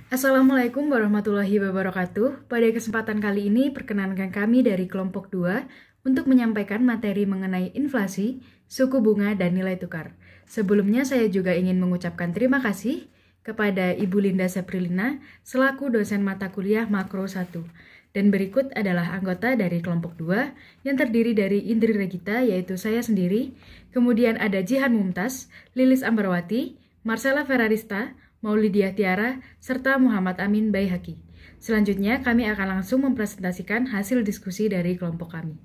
Assalamualaikum warahmatullahi wabarakatuh. Pada kesempatan kali ini, perkenankan kami dari kelompok 2 untuk menyampaikan materi mengenai inflasi, suku bunga, dan nilai tukar. Sebelumnya, saya juga ingin mengucapkan terima kasih kepada Ibu Linda Saprilina selaku dosen mata kuliah Makro 1. Dan berikut adalah anggota dari kelompok 2 yang terdiri dari Indri Regita, yaitu saya sendiri, kemudian ada Jihan Mumtaz, Lilis Ambarwati, Marcella Ferrarista, Maulidia Tiara, serta Muhammad Amin Baihaqi. Selanjutnya, kami akan langsung mempresentasikan hasil diskusi dari kelompok kami.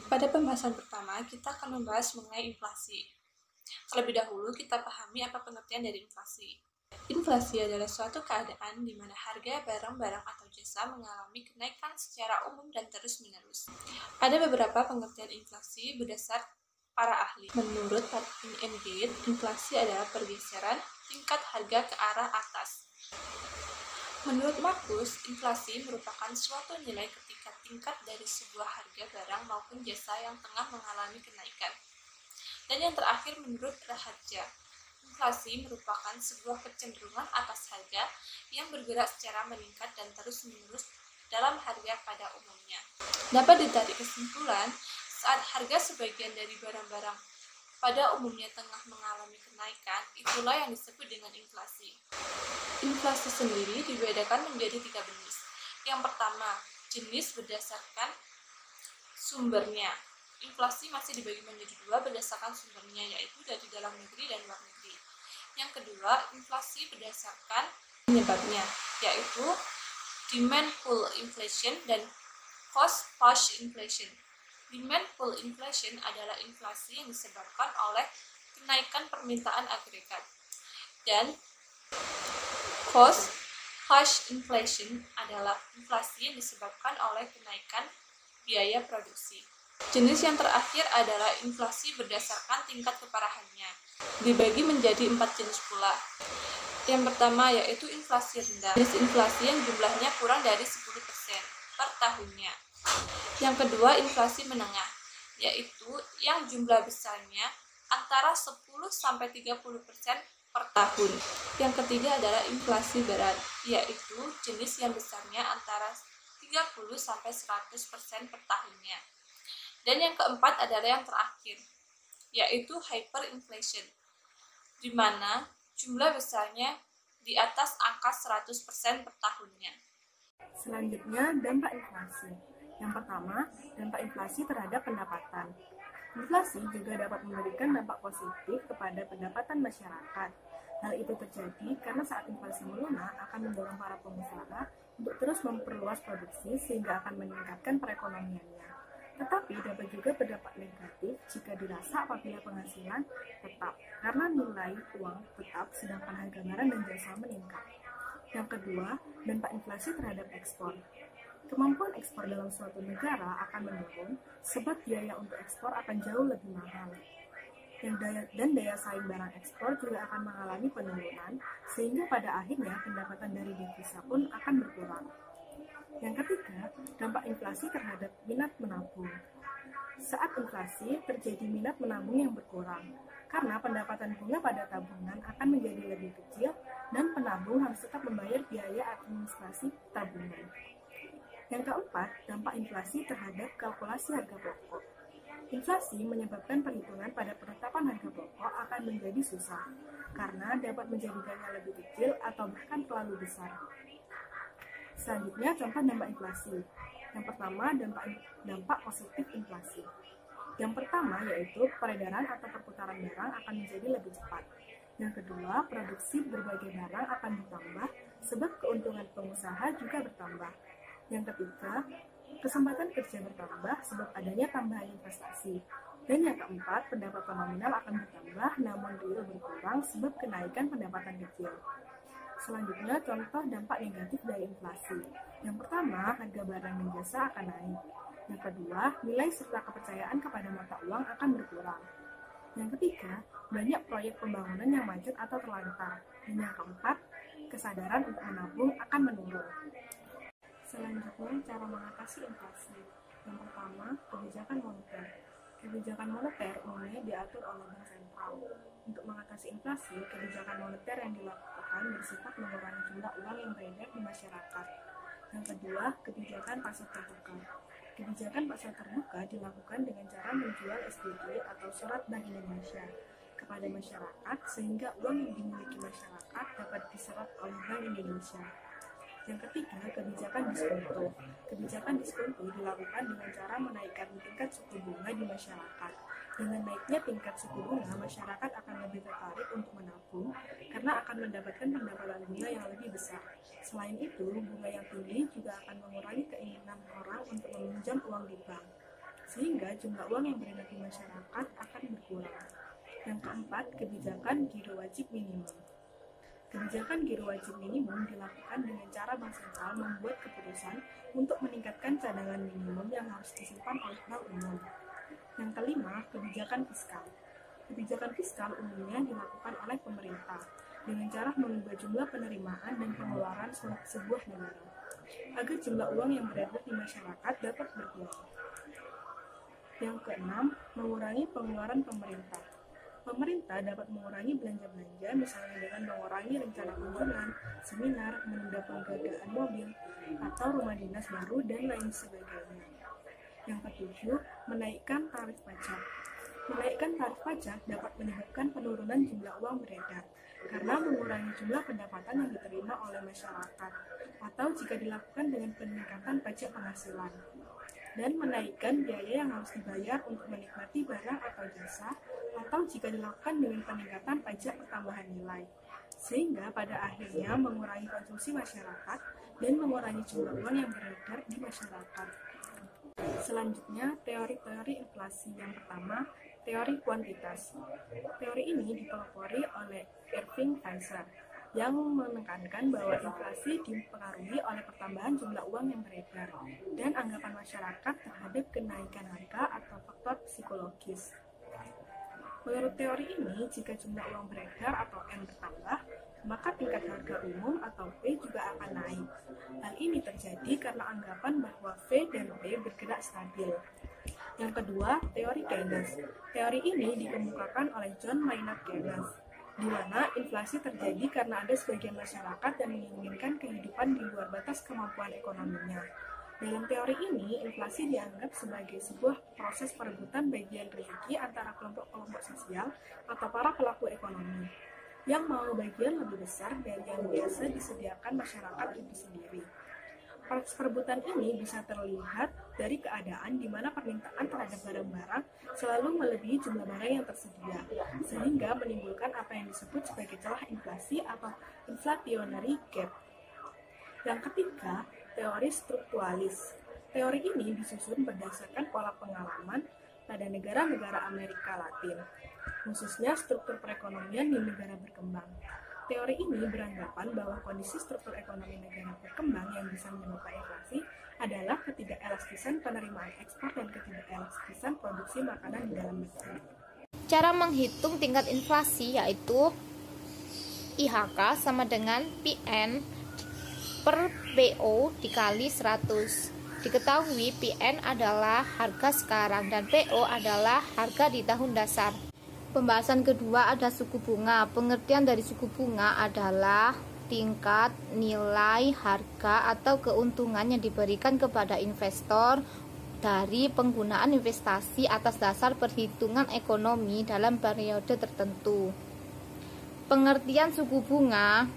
Pada pembahasan pertama, kita akan membahas mengenai inflasi. Terlebih dahulu, kita pahami apa pengertian dari inflasi. Inflasi adalah suatu keadaan di mana harga barang-barang atau jasa mengalami kenaikan secara umum dan terus-menerus. Ada beberapa pengertian inflasi berdasar para ahli. Menurut Martin and Gate, inflasi adalah pergeseran tingkat harga ke arah atas. Menurut Markus, inflasi merupakan suatu nilai ketika tingkat dari sebuah harga barang maupun jasa yang tengah mengalami kenaikan. Dan yang terakhir menurut Rahatja, inflasi merupakan sebuah kecenderungan atas harga yang bergerak secara meningkat dan terus-menerus dalam harga pada umumnya. Dapat ditarik kesimpulan, saat harga sebagian dari barang-barang pada umumnya tengah mengalami kenaikan, itulah yang disebut dengan inflasi. Inflasi sendiri dibedakan menjadi 3 jenis. Yang pertama, jenis berdasarkan sumbernya. Inflasi masih dibagi menjadi 2 berdasarkan sumbernya, yaitu dari dalam negeri dan luar negeri. Yang kedua, inflasi berdasarkan penyebabnya, yaitu demand pull inflation dan cost push inflation. Demand pull inflation adalah inflasi yang disebabkan oleh kenaikan permintaan agregat. Dan cost push inflation adalah inflasi yang disebabkan oleh kenaikan biaya produksi. Jenis yang terakhir adalah inflasi berdasarkan tingkat keparahannya. Dibagi menjadi 4 jenis pula. Yang pertama yaitu inflasi rendah. Jenis inflasi yang jumlahnya kurang dari 10% per tahunnya. Yang kedua, inflasi menengah, yaitu yang jumlah besarnya antara 10-30% per tahun. Yang ketiga adalah inflasi berat, yaitu jenis yang besarnya antara 30-100% per tahunnya. Dan yang keempat adalah yang terakhir, yaitu hyperinflation, di mana jumlah besarnya di atas angka 100% per tahunnya. Selanjutnya, dampak inflasi. Yang pertama, dampak inflasi terhadap pendapatan. Inflasi juga dapat memberikan dampak positif kepada pendapatan masyarakat. Hal itu terjadi karena saat inflasi melunak akan mendorong para pengusaha untuk terus memperluas produksi sehingga akan meningkatkan perekonomiannya. Tetapi dapat juga berdampak negatif jika dirasa apabila penghasilan tetap, karena nilai uang tetap sedangkan harga barang dan jasa meningkat. Yang kedua, dampak inflasi terhadap ekspor. Kemampuan ekspor dalam suatu negara akan menurun sebab biaya untuk ekspor akan jauh lebih mahal. Dan daya saing barang ekspor juga akan mengalami penurunan sehingga pada akhirnya pendapatan dari devisa pun akan berkurang. Yang ketiga, dampak inflasi terhadap minat menabung. Saat inflasi, terjadi minat menabung yang berkurang, karena pendapatan bunga pada tabungan akan menjadi lebih kecil dan penabung harus tetap membayar biaya administrasi tabungan. Yang keempat, dampak inflasi terhadap kalkulasi harga pokok. Inflasi menyebabkan perhitungan pada penetapan harga pokok akan menjadi susah, karena dapat menjadikannya lebih kecil atau bahkan terlalu besar. Selanjutnya, contoh dampak inflasi. Yang pertama, dampak positif inflasi. Yang pertama yaitu peredaran atau perputaran barang akan menjadi lebih cepat. Yang kedua, produksi berbagai barang akan bertambah sebab keuntungan pengusaha juga bertambah. Yang ketiga, kesempatan kerja bertambah sebab adanya tambahan investasi. Dan yang keempat, pendapatan nominal akan bertambah namun real berkurang sebab kenaikan pendapatan kecil. Selanjutnya, contoh dampak negatif dari inflasi. Yang pertama, harga barang dan jasa akan naik. Yang kedua, nilai serta kepercayaan kepada mata uang akan berkurang. Yang ketiga, banyak proyek pembangunan yang macet atau terlantar. Dan yang keempat, kesadaran untuk menabung akan menurun. Selanjutnya, cara mengatasi inflasi. Yang pertama, kebijakan moneter. Kebijakan moneter umumnya diatur oleh bank sentral. Untuk mengatasi inflasi, kebijakan moneter yang dilakukan bersifat mengurangi jumlah uang yang beredar di masyarakat. Yang kedua, kebijakan pasar terbuka. Kebijakan pasar terbuka dilakukan dengan cara menjual SBY atau Surat Bank Indonesia kepada masyarakat sehingga uang yang dimiliki masyarakat dapat diserap oleh Bank Indonesia. Yang ketiga, kebijakan diskonto. Kebijakan diskonto dilakukan dengan cara menaikkan tingkat suku bunga di masyarakat. Dengan naiknya tingkat suku bunga, masyarakat akan lebih tertarik untuk menabung karena akan mendapatkan pendapatan bunga yang lebih besar. Selain itu, bunga yang tinggi juga akan mengurangi keinginan orang untuk meminjam uang di bank, sehingga jumlah uang yang beredar di masyarakat akan berkurang. Yang keempat, kebijakan giro wajib minimum. Kebijakan giro wajib minimum dilakukan dengan cara Bank Sentral membuat keputusan untuk meningkatkan cadangan minimum yang harus disimpan oleh Bank Umum. Yang kelima, kebijakan fiskal. Kebijakan fiskal umumnya dilakukan oleh pemerintah dengan cara mengubah jumlah penerimaan dan pengeluaran sebuah negara agar jumlah uang yang beredar di masyarakat dapat berkurang. Yang keenam, mengurangi pengeluaran pemerintah. Pemerintah dapat mengurangi belanja-belanja misalnya dengan mengurangi rencana kunjungan, seminar, menunda penggadaan mobil, atau rumah dinas baru, dan lain sebagainya. Yang ketujuh, menaikkan tarif pajak. Menaikkan tarif pajak dapat menyebabkan penurunan jumlah uang beredar karena mengurangi jumlah pendapatan yang diterima oleh masyarakat, atau jika dilakukan dengan peningkatan pajak penghasilan, dan menaikkan biaya yang harus dibayar untuk menikmati barang atau jasa, atau jika dilakukan dengan peningkatan pajak pertambahan nilai, sehingga pada akhirnya mengurangi konsumsi masyarakat dan mengurangi jumlah uang yang beredar di masyarakat. Selanjutnya, teori-teori inflasi. Yang pertama, teori kuantitas. Teori ini dipelopori oleh Irving Fisher yang menekankan bahwa inflasi dipengaruhi oleh pertambahan jumlah uang yang beredar dan anggapan masyarakat terhadap kenaikan harga atau faktor psikologis. Menurut teori ini, jika jumlah uang beredar atau M bertambah, maka tingkat harga umum atau P juga akan naik. Hal ini terjadi karena anggapan bahwa V dan P bergerak stabil. Yang kedua, teori Keynes. Teori ini dikemukakan oleh John Maynard Keynes, di mana inflasi terjadi karena ada sebagian masyarakat yang menginginkan kehidupan di luar batas kemampuan ekonominya. Dalam teori ini, inflasi dianggap sebagai sebuah proses perebutan bagian rezeki antara kelompok-kelompok sosial atau para pelaku ekonomi yang mau bagian lebih besar dari yang biasa disediakan masyarakat itu sendiri. Proses perebutan ini bisa terlihat dari keadaan di mana permintaan terhadap barang-barang selalu melebihi jumlah barang yang tersedia, sehingga menimbulkan apa yang disebut sebagai celah inflasi atau inflationary gap. Yang ketiga, teori strukturalis. Teori ini disusun berdasarkan pola pengalaman pada negara-negara Amerika Latin, khususnya struktur perekonomian di negara berkembang. Teori ini beranggapan bahwa kondisi struktur ekonomi negara berkembang yang bisa menyebabkan inflasi adalah ketidakelastisan penerimaan ekspor dan ketidakelastisan produksi makanan di dalam negeri. Cara menghitung tingkat inflasi yaitu IHK sama dengan PN per PO dikali 100. Diketahui PN adalah harga sekarang dan PO adalah harga di tahun dasar. Pembahasan kedua ada suku bunga. Pengertian dari suku bunga adalah tingkat nilai harga atau keuntungan yang diberikan kepada investor dari penggunaan investasi atas dasar perhitungan ekonomi dalam periode tertentu. Pengertian suku bunga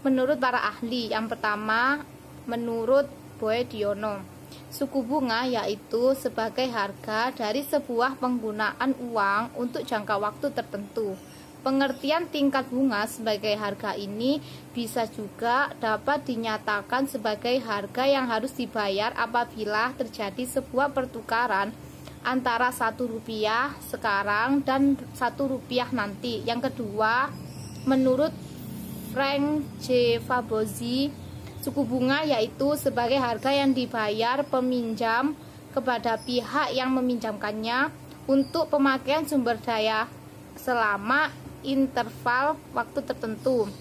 menurut para ahli, yang pertama menurut Boediono, suku bunga yaitu sebagai harga dari sebuah penggunaan uang untuk jangka waktu tertentu. Pengertian tingkat bunga sebagai harga ini bisa juga dapat dinyatakan sebagai harga yang harus dibayar apabila terjadi sebuah pertukaran antara Rp1 sekarang dan Rp1 nanti. Yang kedua, menurut Frank J. Fabozzi, suku bunga yaitu sebagai harga yang dibayar peminjam kepada pihak yang meminjamkannya untuk pemakaian sumber daya selama interval waktu tertentu.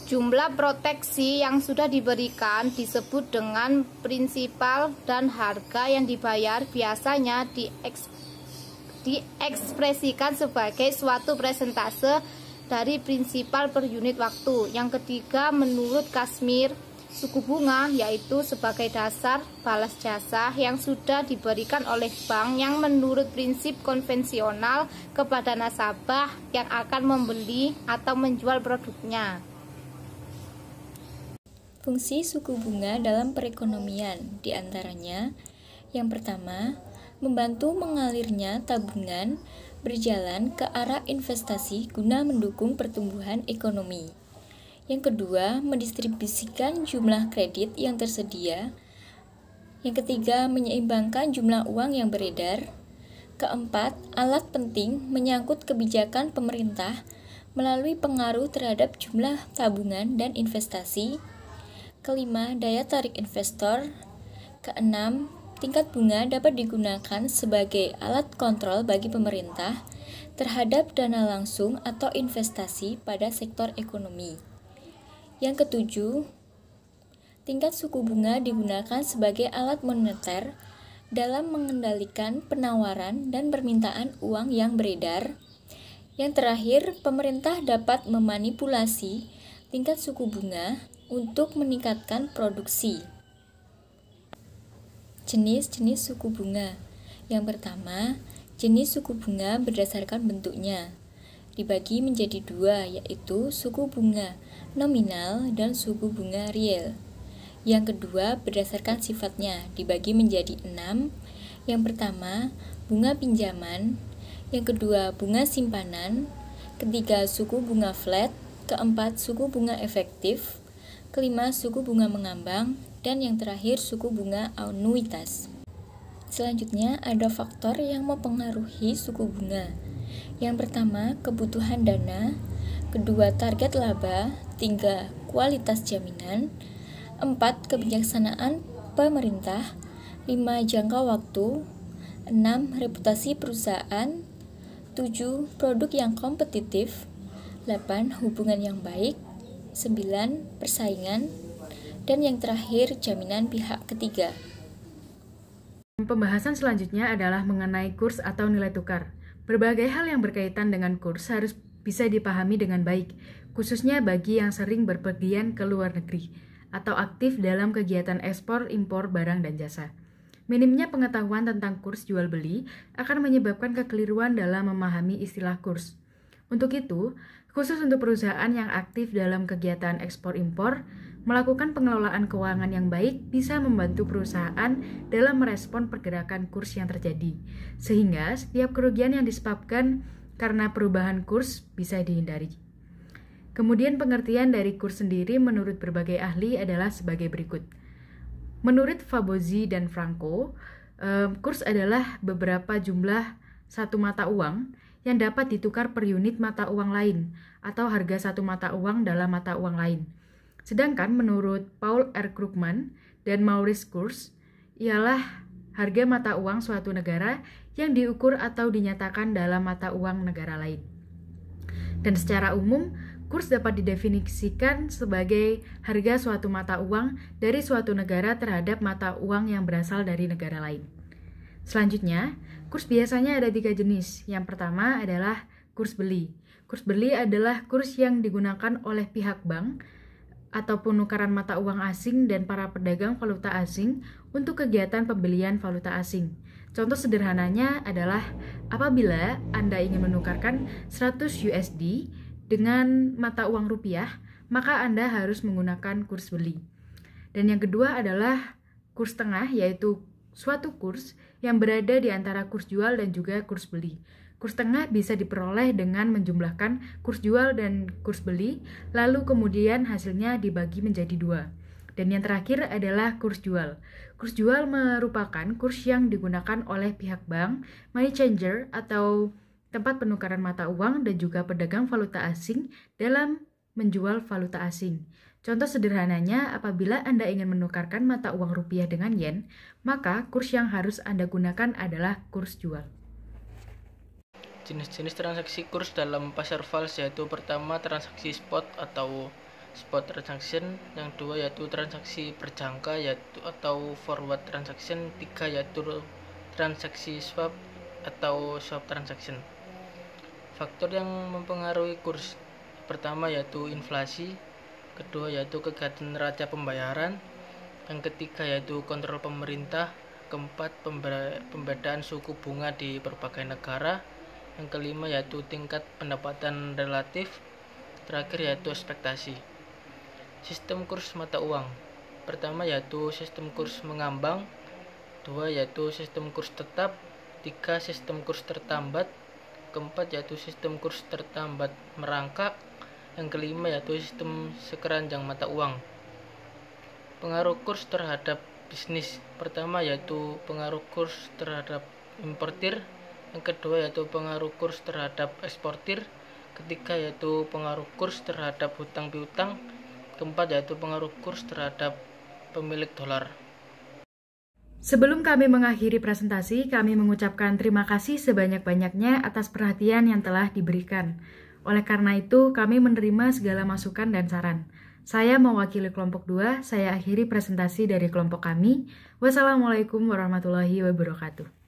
Jumlah proteksi yang sudah diberikan disebut dengan prinsipal dan harga yang dibayar biasanya diekspresikan sebagai suatu persentase dari prinsipal per unit waktu. Yang ketiga, menurut Kashmir, suku bunga yaitu sebagai dasar balas jasa yang sudah diberikan oleh bank yang menurut prinsip konvensional kepada nasabah yang akan membeli atau menjual produknya. Fungsi suku bunga dalam perekonomian diantaranya: yang pertama, membantu mengalirnya tabungan berjalan ke arah investasi guna mendukung pertumbuhan ekonomi. Yang kedua, mendistribusikan jumlah kredit yang tersedia. Yang ketiga, menyeimbangkan jumlah uang yang beredar. Keempat, alat penting menyangkut kebijakan pemerintah melalui pengaruh terhadap jumlah tabungan dan investasi. Kelima, daya tarik investor. Keenam, tingkat bunga dapat digunakan sebagai alat kontrol bagi pemerintah terhadap dana langsung atau investasi pada sektor ekonomi. Yang ketujuh, tingkat suku bunga digunakan sebagai alat moneter dalam mengendalikan penawaran dan permintaan uang yang beredar. Yang terakhir, pemerintah dapat memanipulasi tingkat suku bunga untuk meningkatkan produksi. Jenis-jenis suku bunga. Yang pertama, jenis suku bunga berdasarkan bentuknya dibagi menjadi dua, yaitu suku bunga nominal dan suku bunga real. Yang kedua, berdasarkan sifatnya dibagi menjadi 6. Yang pertama, bunga pinjaman. Yang kedua, bunga simpanan. Ketiga, suku bunga flat. Keempat, suku bunga efektif. Kelima, suku bunga mengambang. Dan yang terakhir, suku bunga anuitas. Selanjutnya, ada faktor yang mempengaruhi suku bunga. Yang pertama, kebutuhan dana. Kedua, target laba. Tiga, kualitas jaminan. 4, kebijaksanaan pemerintah. 5, jangka waktu. 6, reputasi perusahaan. 7, produk yang kompetitif. 8, hubungan yang baik. 9, persaingan. Dan yang terakhir, jaminan pihak ketiga. Pembahasan selanjutnya adalah mengenai kurs atau nilai tukar. Berbagai hal yang berkaitan dengan kurs harus bisa dipahami dengan baik, khususnya bagi yang sering berpergian ke luar negeri atau aktif dalam kegiatan ekspor impor barang dan jasa. Minimnya pengetahuan tentang kurs jual beli akan menyebabkan kekeliruan dalam memahami istilah kurs. Untuk itu, khusus untuk perusahaan yang aktif dalam kegiatan ekspor impor, melakukan pengelolaan keuangan yang baik bisa membantu perusahaan dalam merespon pergerakan kurs yang terjadi, sehingga setiap kerugian yang disebabkan karena perubahan kurs bisa dihindari. Kemudian pengertian dari kurs sendiri menurut berbagai ahli adalah sebagai berikut. Menurut Fabozzi dan Franco, kurs adalah beberapa jumlah satu mata uang yang dapat ditukar per unit mata uang lain atau harga satu mata uang dalam mata uang lain. Sedangkan menurut Paul R. Krugman dan Maurice Kurs, ialah harga mata uang suatu negara yang diukur atau dinyatakan dalam mata uang negara lain. Dan secara umum, kurs dapat didefinisikan sebagai harga suatu mata uang dari suatu negara terhadap mata uang yang berasal dari negara lain. Selanjutnya, kurs biasanya ada 3 jenis. Yang pertama adalah kurs beli. Kurs beli adalah kurs yang digunakan oleh pihak bank atau penukaran mata uang asing dan para pedagang valuta asing untuk kegiatan pembelian valuta asing. Contoh sederhananya adalah apabila Anda ingin menukarkan 100 USD dengan mata uang rupiah, maka Anda harus menggunakan kurs beli. Dan yang kedua adalah kurs tengah, yaitu suatu kurs yang berada di antara kurs jual dan juga kurs beli. Kurs tengah bisa diperoleh dengan menjumlahkan kurs jual dan kurs beli, lalu kemudian hasilnya dibagi menjadi 2. Dan yang terakhir adalah kurs jual. Kurs jual merupakan kurs yang digunakan oleh pihak bank, money changer atau tempat penukaran mata uang dan juga pedagang valuta asing dalam menjual valuta asing. Contoh sederhananya, apabila Anda ingin menukarkan mata uang rupiah dengan yen, maka kurs yang harus Anda gunakan adalah kurs jual. Jenis-jenis transaksi kurs dalam pasar fals yaitu pertama transaksi spot atau spot transaction, yang kedua yaitu transaksi berjangka yaitu atau forward transaction, 3 yaitu transaksi swap, atau swap transaction. Faktor yang mempengaruhi kurs pertama yaitu inflasi, kedua yaitu kegiatan neraca pembayaran, yang ketiga yaitu kontrol pemerintah, keempat pembedaan suku bunga di berbagai negara, yang kelima yaitu tingkat pendapatan relatif, terakhir yaitu ekspektasi. Sistem kurs mata uang pertama yaitu sistem kurs mengambang, dua yaitu sistem kurs tetap, tiga sistem kurs tertambat, keempat yaitu sistem kurs tertambat merangkak, yang kelima yaitu sistem sekeranjang mata uang. Pengaruh kurs terhadap bisnis pertama yaitu pengaruh kurs terhadap importir, yang kedua yaitu pengaruh kurs terhadap eksportir, ketiga yaitu pengaruh kurs terhadap hutang piutang, keempat yaitu pengaruh kurs terhadap pemilik dolar. Sebelum kami mengakhiri presentasi, kami mengucapkan terima kasih sebanyak-banyaknya atas perhatian yang telah diberikan. Oleh karena itu, kami menerima segala masukan dan saran. Saya mewakili kelompok 2, saya akhiri presentasi dari kelompok kami. Wassalamualaikum warahmatullahi wabarakatuh.